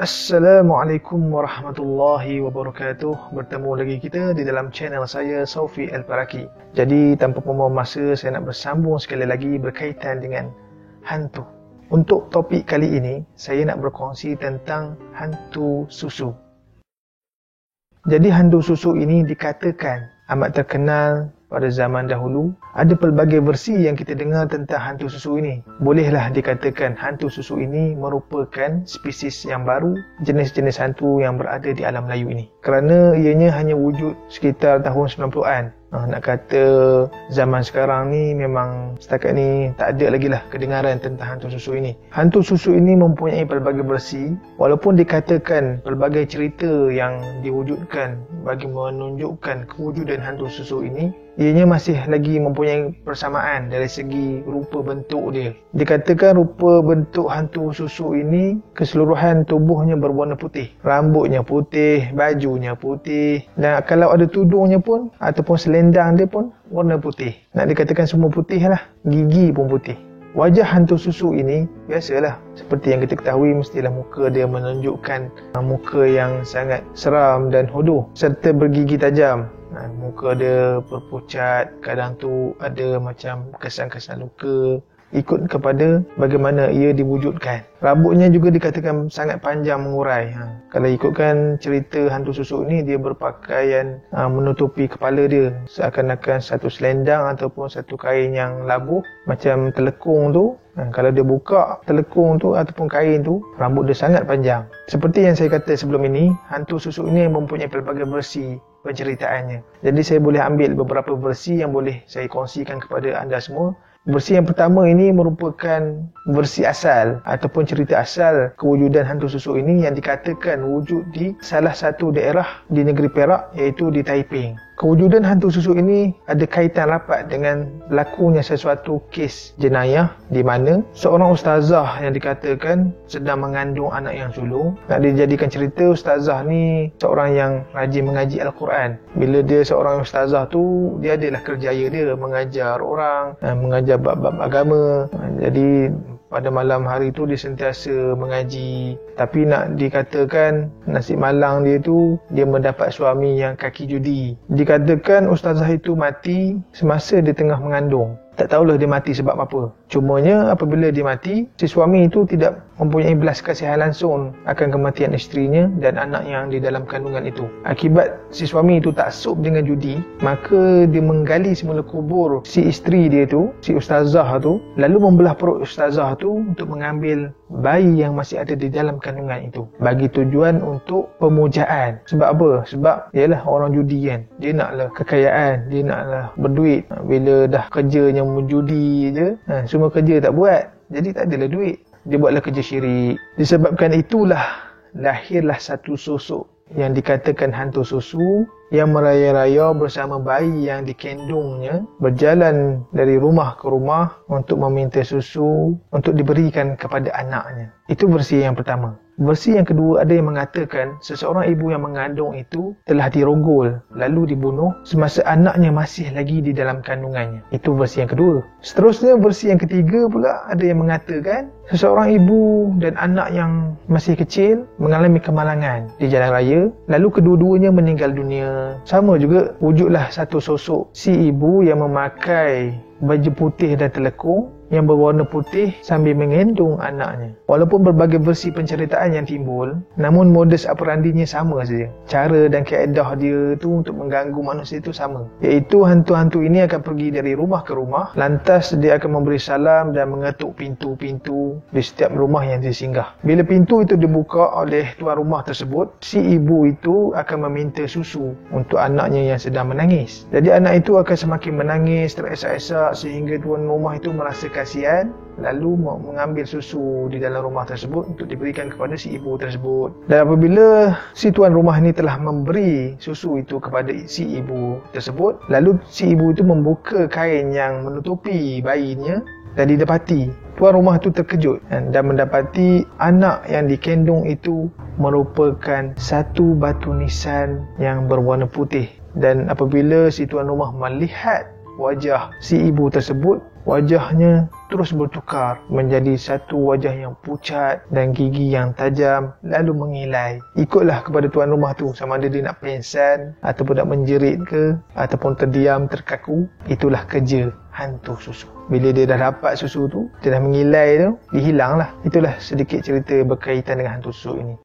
Assalamualaikum warahmatullahi wabarakatuh. Bertemu lagi kita di dalam channel saya, Saufi Al-Faraki. Jadi tanpa membuang masa, saya nak bersambung sekali lagi berkaitan dengan hantu. Untuk topik kali ini, saya nak berkongsi tentang hantu susu. Jadi hantu susu ini dikatakan amat terkenal pada zaman dahulu. Ada pelbagai versi yang kita dengar tentang hantu susu ini. Bolehlah dikatakan hantu susu ini merupakan spesies yang baru, jenis-jenis hantu yang berada di alam Melayu ini. Kerana ianya hanya wujud sekitar tahun 90-an. Nak kata zaman sekarang ni memang setakat ni tak ada lagi lah kedengaran tentang hantu susu ini. Hantu susu ini mempunyai pelbagai versi. Walaupun dikatakan pelbagai cerita yang diwujudkan bagi menunjukkan kewujudan hantu susu ini, ianya masih lagi mempunyai persamaan dari segi rupa bentuk dia. Dikatakan rupa bentuk hantu susu ini keseluruhan tubuhnya berwarna putih. Rambutnya putih, bajunya putih, dan kalau ada tudungnya pun ataupun selendang dia pun warna putih. Nak dikatakan semua putih lah. Gigi pun putih. Wajah hantu susu ini biasalah, seperti yang kita ketahui, mestilah muka dia menunjukkan muka yang sangat seram dan hodoh serta bergigi tajam. Muka dia berpucat, kadang tu ada macam kesan-kesan luka, ikut kepada bagaimana ia diwujudkan. Rambutnya juga dikatakan sangat panjang mengurai. Kalau ikutkan cerita hantu susu ini, dia berpakaian menutupi kepala dia, seakan-akan satu selendang ataupun satu kain yang labuh macam telekung tu. Kalau dia buka telekung tu ataupun kain tu, rambut dia sangat panjang. Seperti yang saya kata sebelum ini, hantu susu ini mempunyai pelbagai versi penceritaannya. Jadi saya boleh ambil beberapa versi yang boleh saya kongsikan kepada anda semua. Versi yang pertama ini merupakan versi asal ataupun cerita asal kewujudan hantu susu ini yang dikatakan wujud di salah satu daerah di negeri Perak, iaitu di Taiping. Kewujudan hantu susu ini ada kaitan rapat dengan berlakunya sesuatu kes jenayah di mana seorang ustazah yang dikatakan sedang mengandung anak yang sulung. Nak dijadikan cerita, ustazah ni seorang yang rajin mengaji Al-Quran. Bila dia seorang ustazah tu, dia adalah kerjaya dia mengajar orang, mengajar bab-bab agama. Jadi pada malam hari tu dia sentiasa mengaji. Tapi nak dikatakan nasib malang dia tu, dia mendapat suami yang kaki judi. Dikatakan ustazah itu mati semasa dia tengah mengandung. Tak tahulah dia mati sebab apa. Cumanya apabila dia mati, si suami itu tidak mempunyai belas kasihan langsung akan kematian isterinya dan anak yang di dalam kandungan itu. Akibat si suami itu taksub dengan judi, maka dia menggali semula kubur si isteri dia tu, si ustazah tu, lalu membelah perut ustazah tu untuk mengambil bayi yang masih ada di dalam kandungan itu, bagi tujuan untuk pemujaan. Sebab apa? Sebab ialah orang judi kan, dia naklah kekayaan, dia naklah berduit. Bila dah kerjanya menjudi je, semua kerja tak buat, jadi tak adalah duit. Dia buatlah kerja syirik. Disebabkan itulah lahirlah satu sosok yang dikatakan hantu susu yang meraya-raya bersama bayi yang dikandungnya, berjalan dari rumah ke rumah untuk meminta susu untuk diberikan kepada anaknya. Itu versi yang pertama. Versi yang kedua, ada yang mengatakan seseorang ibu yang mengandung itu telah dirogol lalu dibunuh semasa anaknya masih lagi di dalam kandungannya. Itu versi yang kedua. Seterusnya versi yang ketiga pula, ada yang mengatakan seseorang ibu dan anak yang masih kecil mengalami kemalangan di jalan raya, lalu kedua-duanya meninggal dunia. Sama juga wujudlah satu sosok si ibu yang memakai baju putih dan telekung yang berwarna putih sambil mengandung anaknya. Walaupun berbagai versi penceritaan yang timbul, namun modus operandinya sama saja. Cara dan kaedah dia tu untuk mengganggu manusia itu sama. Iaitu hantu-hantu ini akan pergi dari rumah ke rumah, lantas dia akan memberi salam dan mengetuk pintu-pintu di setiap rumah yang dia singgah. Bila pintu itu dibuka oleh tuan rumah tersebut, si ibu itu akan meminta susu untuk anaknya yang sedang menangis. Jadi anak itu akan semakin menangis, teresak-esak sehingga tuan rumah itu merasa kasihan, lalu mengambil susu di dalam rumah tersebut untuk diberikan kepada si ibu tersebut. Dan apabila si tuan rumah ini telah memberi susu itu kepada si ibu tersebut, lalu si ibu itu membuka kain yang menutupi bayinya dan didapati tuan rumah itu terkejut dan mendapati anak yang dikandung itu merupakan satu batu nisan yang berwarna putih. Dan apabila si tuan rumah melihat wajah si ibu tersebut, wajahnya terus bertukar menjadi satu wajah yang pucat dan gigi yang tajam lalu mengilai. Ikutlah kepada tuan rumah tu, sama ada dia nak pengsan ataupun nak menjerit ke ataupun terdiam terkaku. Itulah kerja hantu susu. Bila dia dah dapat susu tu, dia dah mengilai tu, dia hilanglah. Itulah sedikit cerita berkaitan dengan hantu susu ini.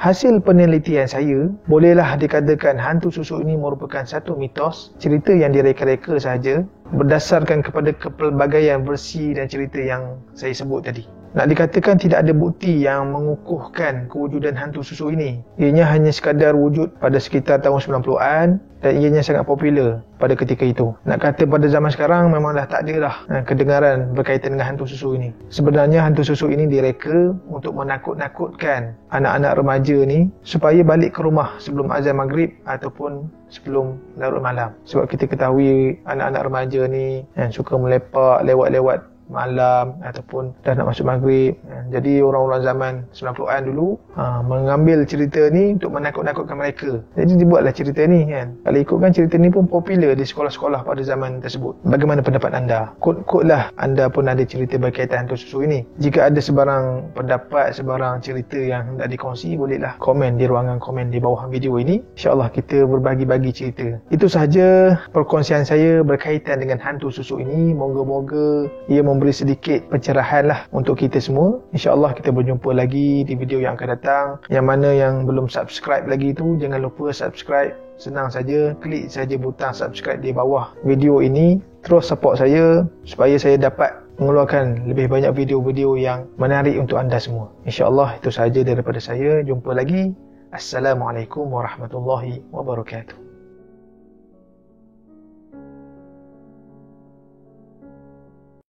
Hasil penelitian saya, bolehlah dikatakan hantu susu ini merupakan satu mitos, cerita yang direka-reka sahaja berdasarkan kepada kepelbagaian versi dan cerita yang saya sebut tadi. Nak dikatakan tidak ada bukti yang mengukuhkan kewujudan hantu susu ini. Ianya hanya sekadar wujud pada sekitar tahun 90-an dan ianya sangat popular pada ketika itu. Nak kata pada zaman sekarang memanglah tak ada dah kedengaran berkaitan dengan hantu susu ini. Sebenarnya hantu susu ini direka untuk menakut-nakutkan anak-anak remaja ni supaya balik ke rumah sebelum azan maghrib ataupun sebelum larut malam. Sebab kita ketahui anak-anak remaja ni suka melepak lewat-lewat malam ataupun dah nak masuk maghrib. Jadi orang-orang zaman 90-an dulu mengambil cerita ni untuk menakut-nakutkan mereka. Jadi dibuatlah cerita ni kan. Kalau ikutkan cerita ni pun popular di sekolah-sekolah pada zaman tersebut. Bagaimana pendapat anda? Kod-kodlah anda pun ada cerita berkaitan hantu susu ini. Jika ada sebarang pendapat, sebarang cerita yang hendak dikongsi, bolehlah komen di ruangan komen di bawah video ini. InsyaAllah kita berbagi-bagi cerita. Itu sahaja perkongsian saya berkaitan dengan hantu susu ini. Moga-moga ia memberi sedikit pencerahan lah untuk kita semua. InsyaAllah kita berjumpa lagi di video yang akan datang. Yang mana yang belum subscribe lagi tu, jangan lupa subscribe. Senang saja, klik saja butang subscribe di bawah video ini. Terus support saya supaya saya dapat mengeluarkan lebih banyak video-video yang menarik untuk anda semua. InsyaAllah itu sahaja daripada saya. Jumpa lagi. Assalamualaikum warahmatullahi wabarakatuh.